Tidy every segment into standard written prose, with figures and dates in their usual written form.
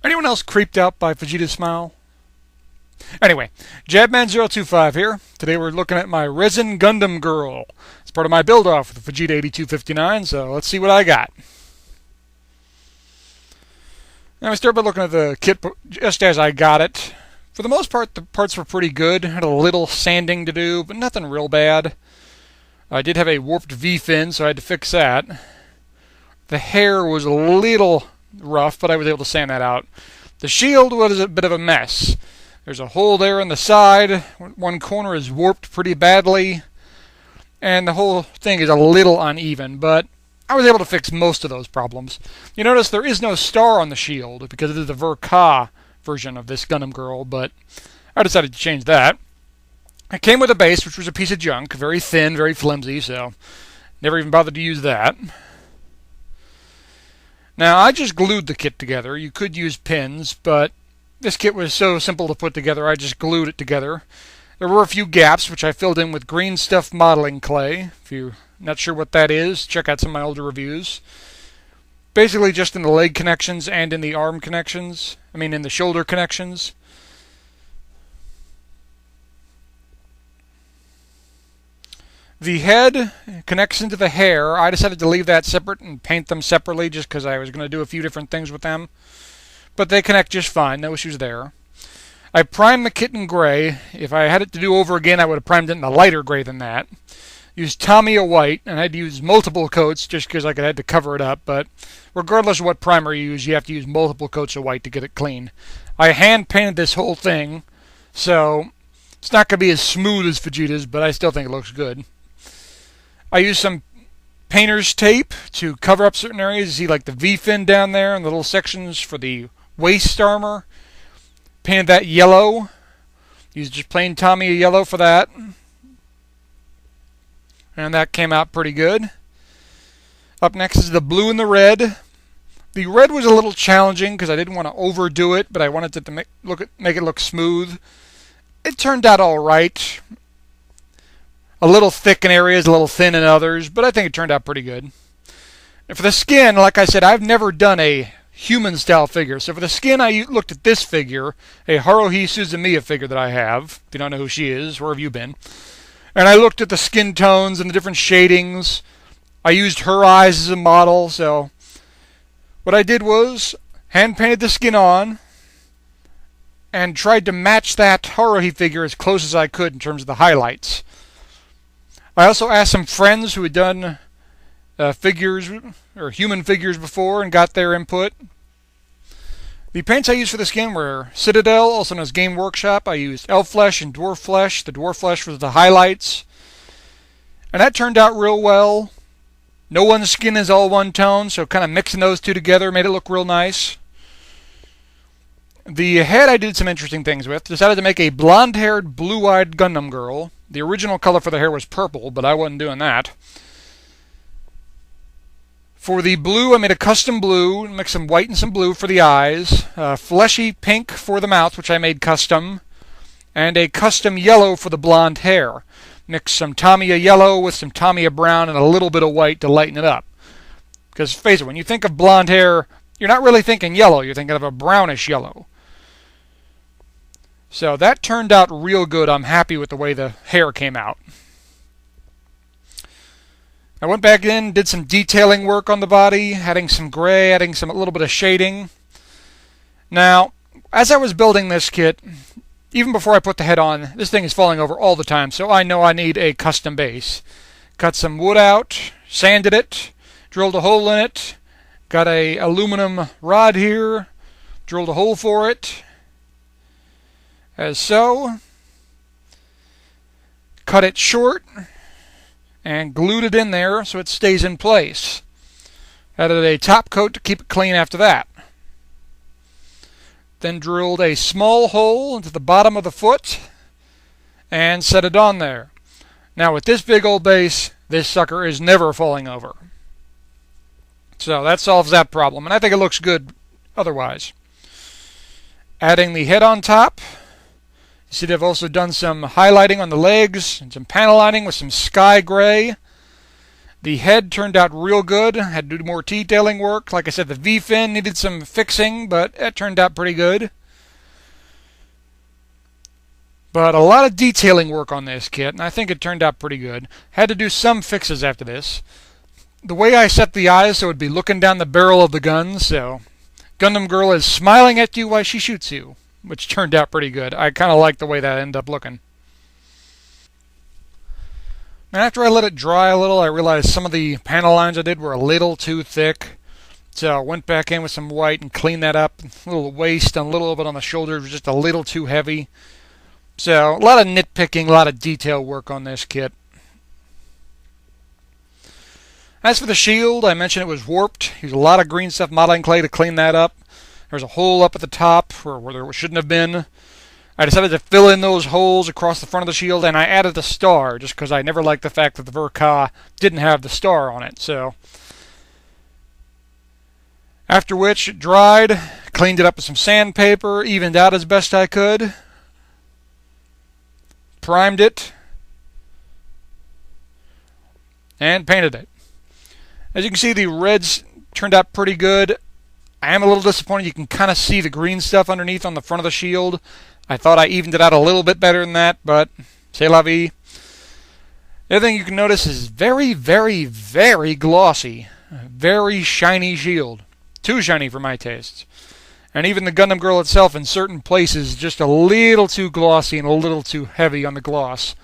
Anyone else creeped out by Vegeta's smile? Anyway, Jabman025 here. Today we're looking at my Resin Gundam girl. It's part of my build-off with the Vegeta 8259, so let's see what I got. Now we start by looking at the kit just as I got it. For the most part, the parts were pretty good. Had a little sanding to do, but nothing real bad. I did have a warped V-fin, so I had to fix that. The hair was a little rough, but I was able to sand that out. The shield was a bit of a mess. There's a hole there in the side. One corner is warped pretty badly. And the whole thing is a little uneven, but I was able to fix most of those problems. You notice there is no star on the shield because it is the Verka version of this Gundam girl, but I decided to change that. It came with a base, which was a piece of junk, very thin, very flimsy, so never even bothered to use that. Now, I just glued the kit together. You could use pins, but this kit was so simple to put together, I just glued it together. There were a few gaps, which I filled in with green stuff modeling clay. If you're not sure what that is, check out some of my older reviews. Basically just in the leg connections and in the arm connections. In the shoulder connections. The head connects into the hair. I decided to leave that separate and paint them separately just because I was going to do a few different things with them. But they connect just fine, no issues there. I primed the kit in gray. If I had it to do over again, I would have primed it in a lighter gray than that. Used Tamiya white, and I had to use multiple coats just because I had to cover it up. But regardless of what primer you use, you have to use multiple coats of white to get it clean. I hand painted this whole thing, so it's not going to be as smooth as Vegeta's, but I still think it looks good. I used some painter's tape to cover up certain areas. You see like the V-fin down there and the little sections for the waist armor. Painted that yellow. Used just plain Tamiya yellow for that. And that came out pretty good. Up next is the blue and the red. The red was a little challenging because I didn't want to overdo it, but I wanted it to make it look smooth. It turned out all right. A little thick in areas, a little thin in others, but I think it turned out pretty good. And for the skin, like I said, I've never done a human-style figure. So for the skin, I looked at this figure, a Haruhi Suzumiya figure that I have. If you don't know who she is, where have you been? And I looked at the skin tones and the different shadings. I used her eyes as a model, so what I did was hand-painted the skin on and tried to match that Haruhi figure as close as I could in terms of the highlights. I also asked some friends who had done figures or human figures before and got their input. The paints I used for the skin were Citadel, also known as Game Workshop. I used Elf Flesh and Dwarf Flesh. The Dwarf Flesh was the highlights. And that turned out real well. No one's skin is all one tone, so kind of mixing those two together made it look real nice. The head I did some interesting things with. Decided to make a blonde-haired, blue-eyed Gundam girl. The original color for the hair was purple, but I wasn't doing that. For the blue, I made a custom blue, mixed some white and some blue for the eyes, fleshy pink for the mouth, which I made custom, and a custom yellow for the blonde hair. Mixed some Tamiya yellow with some Tamiya brown and a little bit of white to lighten it up. Because, face it, when you think of blonde hair, you're not really thinking yellow, you're thinking of a brownish yellow. So that turned out real good. I'm happy with the way the hair came out. I went back in, did some detailing work on the body, adding some gray, adding a little bit of shading. Now, as I was building this kit, even before I put the head on, this thing is falling over all the time, so I know I need a custom base. Cut some wood out, sanded it, drilled a hole in it, got a aluminum rod here, drilled a hole for it, as so. Cut it short and glued it in there so it stays in place. Added a top coat to keep it clean after that. Then drilled a small hole into the bottom of the foot and set it on there. Now with this big old base, this sucker is never falling over. So that solves that problem, and I think it looks good otherwise. Adding the head on top. You see, they've also done some highlighting on the legs and some panel lining with some sky gray. The head turned out real good. Had to do more detailing work. Like I said, the V-fin needed some fixing, but it turned out pretty good. But a lot of detailing work on this kit, and I think it turned out pretty good. Had to do some fixes after this. The way I set the eyes so it would be looking down the barrel of the gun, so Gundam Girl is smiling at you while she shoots you, which turned out pretty good. I kind of like the way that ended up looking. And after I let it dry a little, I realized some of the panel lines I did were a little too thick. So I went back in with some white and cleaned that up. A little waist and a little bit on the shoulders was just a little too heavy. So a lot of nitpicking, a lot of detail work on this kit. As for the shield, I mentioned it was warped. Used a lot of green stuff modeling clay to clean that up. There's a hole up at the top where there shouldn't have been. I decided to fill in those holes across the front of the shield, and I added the star just because I never liked the fact that the Verka didn't have the star on it. So after which it dried, cleaned it up with some sandpaper, evened out as best I could. Primed it, and painted it. As you can see, the reds turned out pretty good. I am a little disappointed. You can kind of see the green stuff underneath on the front of the shield. I thought I evened it out a little bit better than that, but c'est la vie. The other thing you can notice is very, very, very glossy. Very shiny shield. Too shiny for my tastes. And even the Gundam Girl itself in certain places just a little too glossy and a little too heavy on the gloss.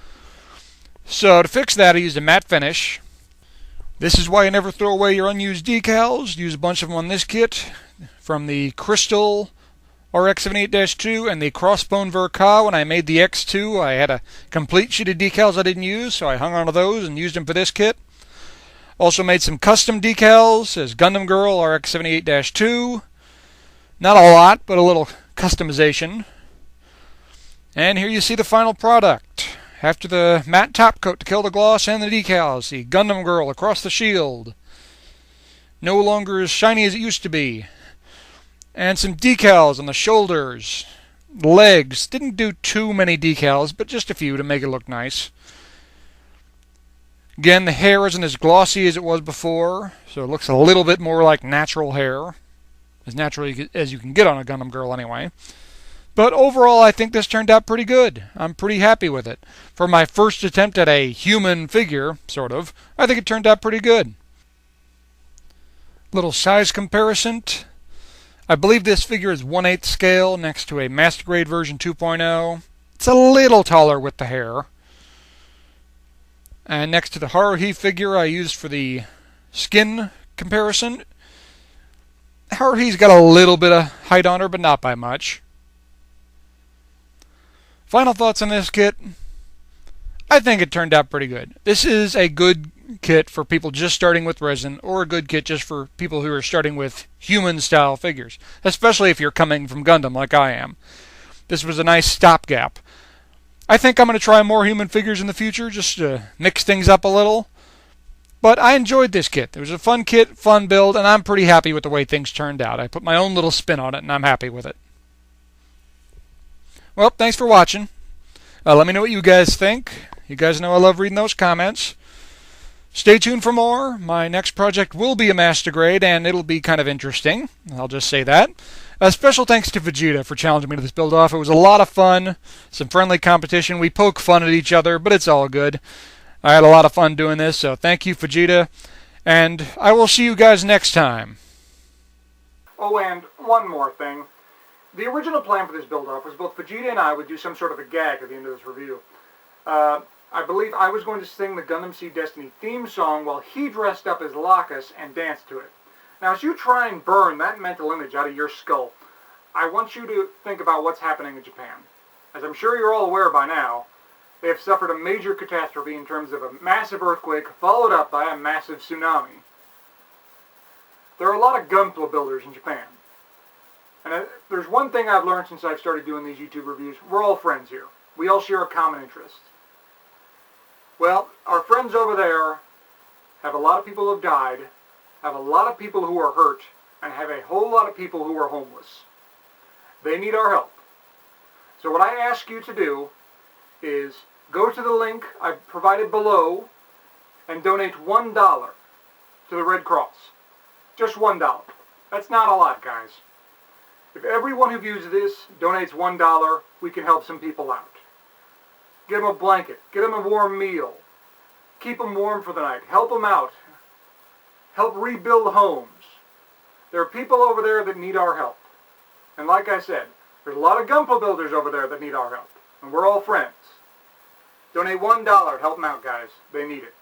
So to fix that I used a matte finish. This is why you never throw away your unused decals. Use a bunch of them on this kit. From the Crystal RX-78-2 and the Crossbone Verka. When I made the X2 I had a complete sheet of decals I didn't use, so I hung onto those and used them for this kit. Also made some custom decals as Gundam Girl RX-78-2. Not a lot, but a little customization. And here you see the final product. After the matte top coat to kill the gloss and the decals, the Gundam Girl across the shield. No longer as shiny as it used to be. And some decals on the shoulders, legs. Didn't do too many decals, but just a few to make it look nice. Again, the hair isn't as glossy as it was before, so it looks a little bit more like natural hair. As natural as you can get on a Gundam Girl anyway. But overall, I think this turned out pretty good. I'm pretty happy with it. For my first attempt at a human figure, sort of, I think it turned out pretty good. Little size comparison. I believe this figure is 1/8 scale next to a Master Grade version 2.0. It's a little taller with the hair. And next to the Haruhi figure I used for the skin comparison, Haruhi's got a little bit of height on her, but not by much. Final thoughts on this kit. I think it turned out pretty good. This is a good kit for people just starting with resin, or a good kit just for people who are starting with human-style figures, especially if you're coming from Gundam like I am. This was a nice stopgap. I think I'm going to try more human figures in the future, just to mix things up a little. But I enjoyed this kit. It was a fun kit, fun build, and I'm pretty happy with the way things turned out. I put my own little spin on it, and I'm happy with it. Well, thanks for watching. Let me know what you guys think. You guys know I love reading those comments. Stay tuned for more. My next project will be a Master Grade, and it'll be kind of interesting. I'll just say that. A special thanks to Vegeta for challenging me to this build-off. It was a lot of fun. Some friendly competition. We poke fun at each other, but it's all good. I had a lot of fun doing this, so thank you, Vegeta, and I will see you guys next time. Oh, and one more thing. The original plan for this build-up was both Vegeta and I would do some sort of a gag at the end of this review. I believe I was going to sing the Gundam Seed Destiny theme song while he dressed up as Lacus and danced to it. Now, as you try and burn that mental image out of your skull, I want you to think about what's happening in Japan. As I'm sure you're all aware by now, they have suffered a major catastrophe in terms of a massive earthquake followed up by a massive tsunami. There are a lot of Gunpla builders in Japan. And there's one thing I've learned since I've started doing these YouTube reviews. We're all friends here. We all share a common interest. Well, our friends over there have a lot of people who have died, have a lot of people who are hurt, and have a whole lot of people who are homeless. They need our help. So what I ask you to do is go to the link I provided below and donate $1 to the Red Cross. Just $1. That's not a lot, guys. If everyone who views this donates $1, we can help some people out. Get them a blanket. Get them a warm meal. Keep them warm for the night. Help them out. Help rebuild homes. There are people over there that need our help. And like I said, there's a lot of Gunpla builders over there that need our help. And we're all friends. Donate $1 to help them out, guys. They need it.